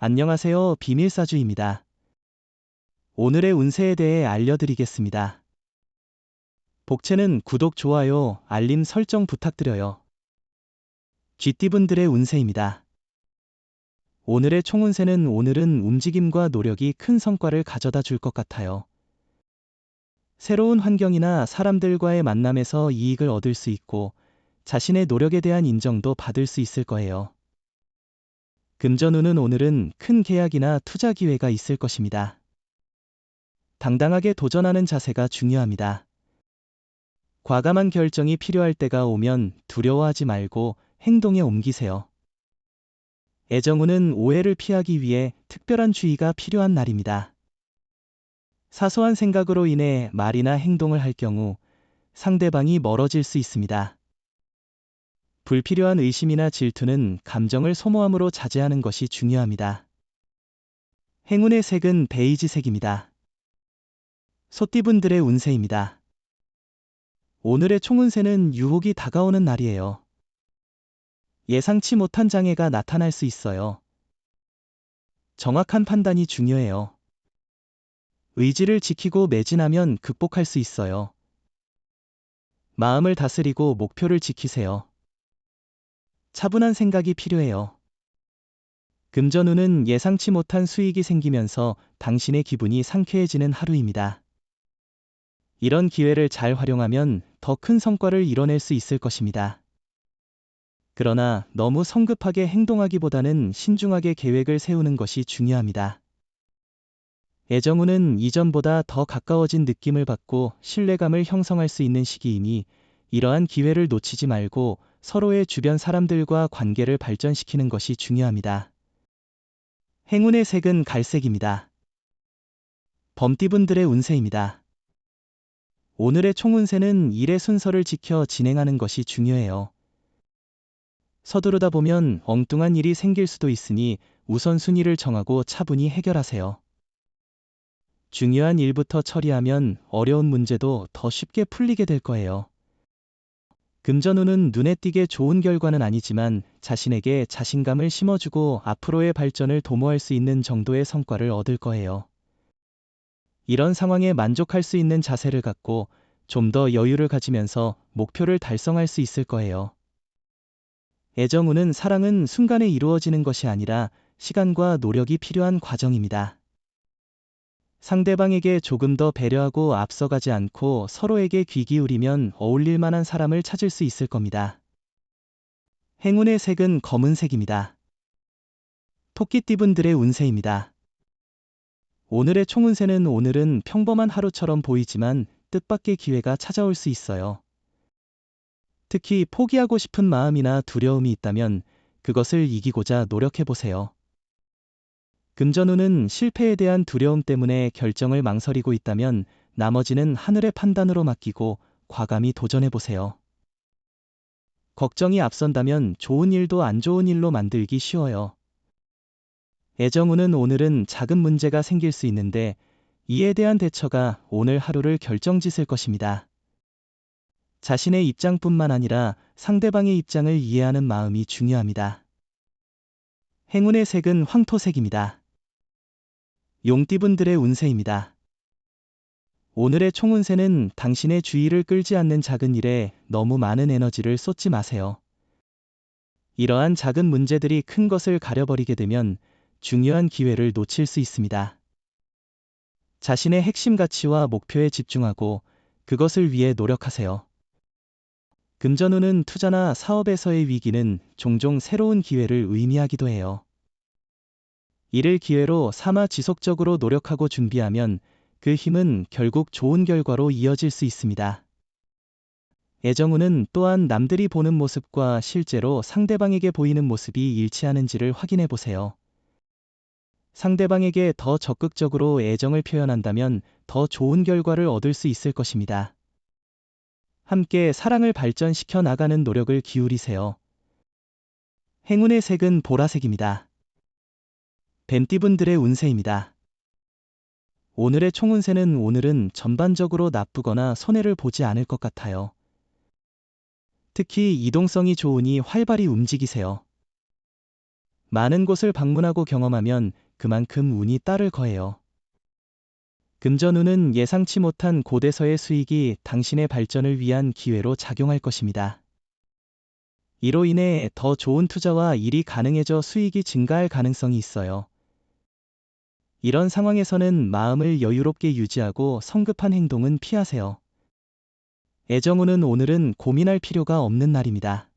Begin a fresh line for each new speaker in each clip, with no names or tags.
안녕하세요. 비밀사주입니다. 오늘의 운세에 대해 알려드리겠습니다. 복채는 구독, 좋아요, 알림 설정 부탁드려요. 쥐띠분들의 운세입니다. 오늘의 총운세는 오늘은 움직임과 노력이 큰 성과를 가져다 줄 것 같아요. 새로운 환경이나 사람들과의 만남에서 이익을 얻을 수 있고 자신의 노력에 대한 인정도 받을 수 있을 거예요. 금전운은 오늘은 큰 계약이나 투자 기회가 있을 것입니다. 당당하게 도전하는 자세가 중요합니다. 과감한 결정이 필요할 때가 오면 두려워하지 말고 행동에 옮기세요. 애정운은 오해를 피하기 위해 특별한 주의가 필요한 날입니다. 사소한 생각으로 인해 말이나 행동을 할 경우 상대방이 멀어질 수 있습니다. 불필요한 의심이나 질투는 감정을 소모함으로 자제하는 것이 중요합니다. 행운의 색은 베이지색입니다. 소띠분들의 운세입니다. 오늘의 총운세는 유혹이 다가오는 날이에요. 예상치 못한 장애가 나타날 수 있어요. 정확한 판단이 중요해요. 의지를 지키고 매진하면 극복할 수 있어요. 마음을 다스리고 목표를 지키세요. 차분한 생각이 필요해요. 금전운은 예상치 못한 수익이 생기면서 당신의 기분이 상쾌해지는 하루입니다. 이런 기회를 잘 활용하면 더 큰 성과를 이뤄낼 수 있을 것입니다. 그러나 너무 성급하게 행동하기보다는 신중하게 계획을 세우는 것이 중요합니다. 애정운은 이전보다 더 가까워진 느낌을 받고 신뢰감을 형성할 수 있는 시기이니 이러한 기회를 놓치지 말고 서로의 주변 사람들과 관계를 발전시키는 것이 중요합니다. 행운의 색은 갈색입니다. 범띠분들의 운세입니다. 오늘의 총운세는 일의 순서를 지켜 진행하는 것이 중요해요. 서두르다 보면 엉뚱한 일이 생길 수도 있으니 우선순위를 정하고 차분히 해결하세요. 중요한 일부터 처리하면 어려운 문제도 더 쉽게 풀리게 될 거예요. 금전운은 눈에 띄게 좋은 결과는 아니지만 자신에게 자신감을 심어주고 앞으로의 발전을 도모할 수 있는 정도의 성과를 얻을 거예요. 이런 상황에 만족할 수 있는 자세를 갖고 좀 더 여유를 가지면서 목표를 달성할 수 있을 거예요. 애정운은 사랑은 순간에 이루어지는 것이 아니라 시간과 노력이 필요한 과정입니다. 상대방에게 조금 더 배려하고 앞서가지 않고 서로에게 귀 기울이면 어울릴 만한 사람을 찾을 수 있을 겁니다. 행운의 색은 검은색입니다. 토끼띠분들의 운세입니다. 오늘의 총운세는 오늘은 평범한 하루처럼 보이지만 뜻밖의 기회가 찾아올 수 있어요. 특히 포기하고 싶은 마음이나 두려움이 있다면 그것을 이기고자 노력해보세요. 금전운은 실패에 대한 두려움 때문에 결정을 망설이고 있다면 나머지는 하늘의 판단으로 맡기고 과감히 도전해보세요. 걱정이 앞선다면 좋은 일도 안 좋은 일로 만들기 쉬워요. 애정운은 오늘은 작은 문제가 생길 수 있는데 이에 대한 대처가 오늘 하루를 결정짓을 것입니다. 자신의 입장뿐만 아니라 상대방의 입장을 이해하는 마음이 중요합니다. 행운의 색은 황토색입니다. 용띠분들의 운세입니다. 오늘의 총운세는 당신의 주의를 끌지 않는 작은 일에 너무 많은 에너지를 쏟지 마세요. 이러한 작은 문제들이 큰 것을 가려버리게 되면 중요한 기회를 놓칠 수 있습니다. 자신의 핵심 가치와 목표에 집중하고 그것을 위해 노력하세요. 금전운은 투자나 사업에서의 위기는 종종 새로운 기회를 의미하기도 해요. 이를 기회로 삼아 지속적으로 노력하고 준비하면 그 힘은 결국 좋은 결과로 이어질 수 있습니다. 애정운은 또한 남들이 보는 모습과 실제로 상대방에게 보이는 모습이 일치하는지를 확인해 보세요. 상대방에게 더 적극적으로 애정을 표현한다면 더 좋은 결과를 얻을 수 있을 것입니다. 함께 사랑을 발전시켜 나가는 노력을 기울이세요. 행운의 색은 보라색입니다. 뱀띠분들의 운세입니다. 오늘의 총운세는 오늘은 전반적으로 나쁘거나 손해를 보지 않을 것 같아요. 특히 이동성이 좋으니 활발히 움직이세요. 많은 곳을 방문하고 경험하면 그만큼 운이 따를 거예요. 금전운은 예상치 못한 곳에서의 수익이 당신의 발전을 위한 기회로 작용할 것입니다. 이로 인해 더 좋은 투자와 일이 가능해져 수익이 증가할 가능성이 있어요. 이런 상황에서는 마음을 여유롭게 유지하고 성급한 행동은 피하세요. 애정운은 오늘은 고민할 필요가 없는 날입니다.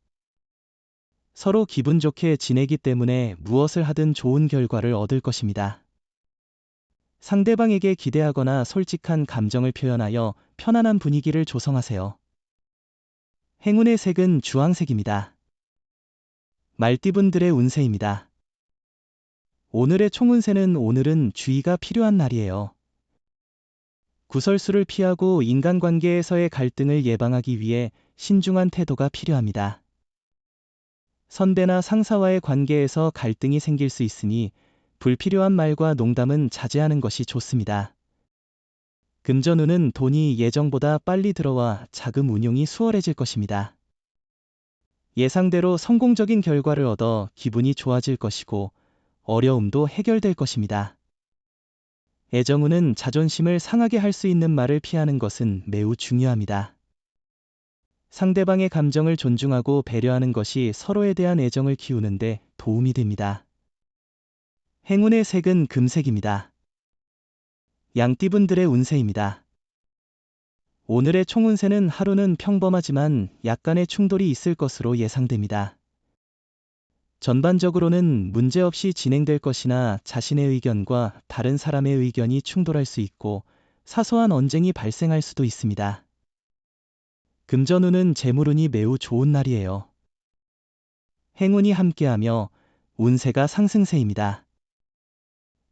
서로 기분 좋게 지내기 때문에 무엇을 하든 좋은 결과를 얻을 것입니다. 상대방에게 기대하거나 솔직한 감정을 표현하여 편안한 분위기를 조성하세요. 행운의 색은 주황색입니다. 말띠분들의 운세입니다. 오늘의 총운세는 오늘은 주의가 필요한 날이에요. 구설수를 피하고 인간관계에서의 갈등을 예방하기 위해 신중한 태도가 필요합니다. 선배나 상사와의 관계에서 갈등이 생길 수 있으니 불필요한 말과 농담은 자제하는 것이 좋습니다. 금전운은 돈이 예정보다 빨리 들어와 자금 운용이 수월해질 것입니다. 예상대로 성공적인 결과를 얻어 기분이 좋아질 것이고 어려움도 해결될 것입니다. 애정운은 자존심을 상하게 할 수 있는 말을 피하는 것은 매우 중요합니다. 상대방의 감정을 존중하고 배려하는 것이 서로에 대한 애정을 키우는데 도움이 됩니다. 행운의 색은 금색입니다. 양띠분들의 운세입니다. 오늘의 총운세는 하루는 평범하지만 약간의 충돌이 있을 것으로 예상됩니다. 전반적으로는 문제없이 진행될 것이나 자신의 의견과 다른 사람의 의견이 충돌할 수 있고 사소한 언쟁이 발생할 수도 있습니다. 금전운은 재물운이 매우 좋은 날이에요. 행운이 함께하며 운세가 상승세입니다.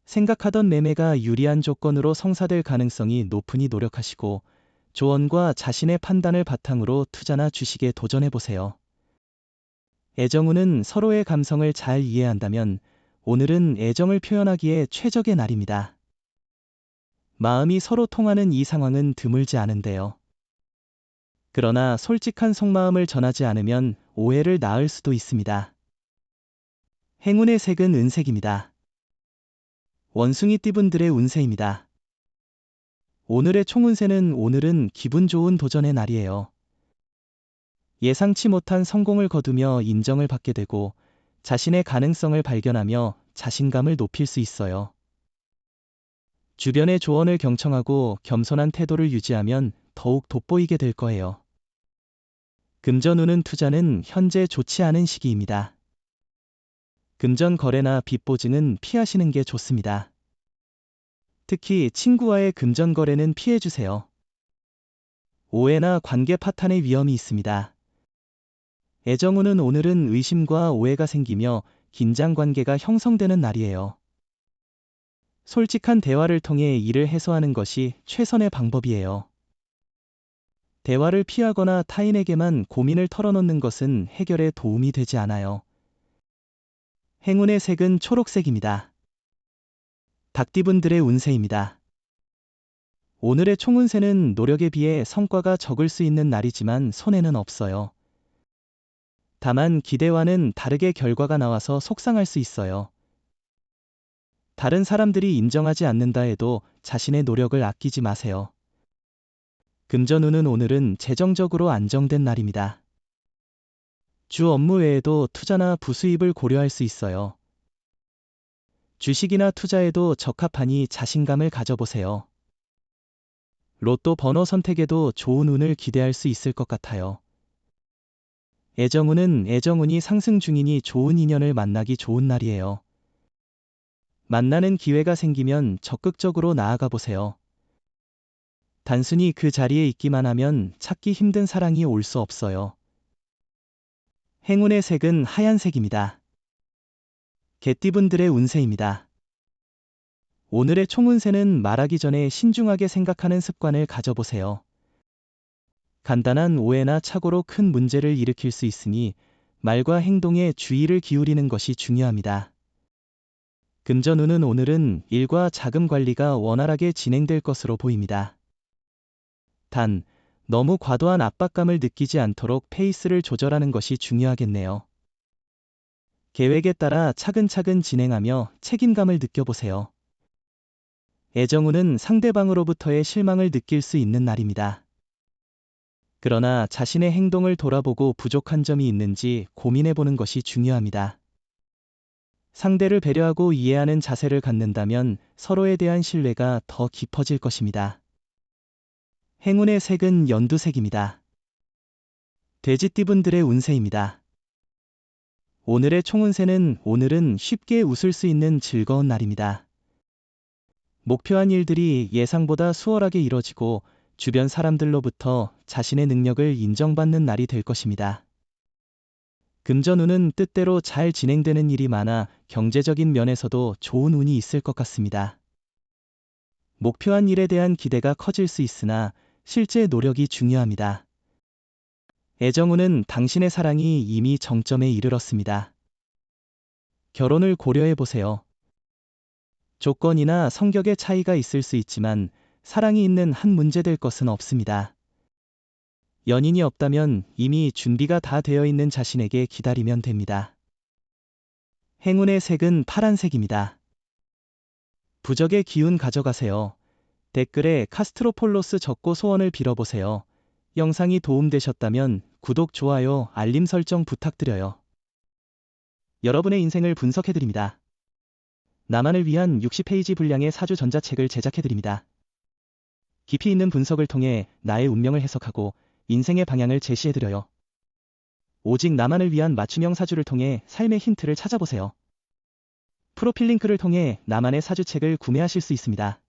생각하던 매매가 유리한 조건으로 성사될 가능성이 높으니 노력하시고 조언과 자신의 판단을 바탕으로 투자나 주식에 도전해보세요. 애정운은 서로의 감성을 잘 이해한다면 오늘은 애정을 표현하기에 최적의 날입니다. 마음이 서로 통하는 이 상황은 드물지 않은데요. 그러나 솔직한 속마음을 전하지 않으면 오해를 낳을 수도 있습니다. 행운의 색은 은색입니다. 원숭이띠분들의 운세입니다. 오늘의 총운세는 오늘은 기분 좋은 도전의 날이에요. 예상치 못한 성공을 거두며 인정을 받게 되고 자신의 가능성을 발견하며 자신감을 높일 수 있어요. 주변의 조언을 경청하고 겸손한 태도를 유지하면 더욱 돋보이게 될 거예요. 금전운은 투자는 현재 좋지 않은 시기입니다. 금전 거래나 빚 보증은 피하시는 게 좋습니다. 특히 친구와의 금전 거래는 피해주세요. 오해나 관계 파탄의 위험이 있습니다. 애정운은 오늘은 의심과 오해가 생기며 긴장 관계가 형성되는 날이에요. 솔직한 대화를 통해 이를 해소하는 것이 최선의 방법이에요. 대화를 피하거나 타인에게만 고민을 털어놓는 것은 해결에 도움이 되지 않아요. 행운의 색은 초록색입니다. 닭띠분들의 운세입니다. 오늘의 총운세는 노력에 비해 성과가 적을 수 있는 날이지만 손해는 없어요. 다만 기대와는 다르게 결과가 나와서 속상할 수 있어요. 다른 사람들이 인정하지 않는다 해도 자신의 노력을 아끼지 마세요. 금전운은 오늘은 재정적으로 안정된 날입니다. 주 업무 외에도 투자나 부수입을 고려할 수 있어요. 주식이나 투자에도 적합하니 자신감을 가져보세요. 로또 번호 선택에도 좋은 운을 기대할 수 있을 것 같아요. 애정운은 애정운이 상승 중이니 좋은 인연을 만나기 좋은 날이에요. 만나는 기회가 생기면 적극적으로 나아가 보세요. 단순히 그 자리에 있기만 하면 찾기 힘든 사랑이 올 수 없어요. 행운의 색은 하얀색입니다. 개띠분들의 운세입니다. 오늘의 총운세는 말하기 전에 신중하게 생각하는 습관을 가져보세요. 간단한 오해나 착오로 큰 문제를 일으킬 수 있으니 말과 행동에 주의를 기울이는 것이 중요합니다. 금전운은 오늘은 일과 자금 관리가 원활하게 진행될 것으로 보입니다. 단, 너무 과도한 압박감을 느끼지 않도록 페이스를 조절하는 것이 중요하겠네요. 계획에 따라 차근차근 진행하며 책임감을 느껴보세요. 애정운은 상대방으로부터의 실망을 느낄 수 있는 날입니다. 그러나 자신의 행동을 돌아보고 부족한 점이 있는지 고민해보는 것이 중요합니다. 상대를 배려하고 이해하는 자세를 갖는다면 서로에 대한 신뢰가 더 깊어질 것입니다. 행운의 색은 연두색입니다. 돼지띠분들의 운세입니다. 오늘의 총운세는 오늘은 쉽게 웃을 수 있는 즐거운 날입니다. 목표한 일들이 예상보다 수월하게 이뤄지고 주변 사람들로부터 자신의 능력을 인정받는 날이 될 것입니다. 금전운은 뜻대로 잘 진행되는 일이 많아 경제적인 면에서도 좋은 운이 있을 것 같습니다. 목표한 일에 대한 기대가 커질 수 있으나 실제 노력이 중요합니다. 애정운은 당신의 사랑이 이미 정점에 이르렀습니다. 결혼을 고려해 보세요. 조건이나 성격의 차이가 있을 수 있지만 사랑이 있는 한 문제 될 것은 없습니다. 연인이 없다면 이미 준비가 다 되어 있는 자신에게 기다리면 됩니다. 행운의 색은 파란색입니다. 부적의 기운 가져가세요. 댓글에 카스트로폴로스 적고 소원을 빌어보세요. 영상이 도움되셨다면 구독, 좋아요, 알림 설정 부탁드려요. 여러분의 인생을 분석해드립니다. 나만을 위한 60페이지 분량의 사주 전자책을 제작해드립니다. 깊이 있는 분석을 통해 나의 운명을 해석하고 인생의 방향을 제시해드려요. 오직 나만을 위한 맞춤형 사주를 통해 삶의 힌트를 찾아보세요. 프로필 링크를 통해 나만의 사주책을 구매하실 수 있습니다.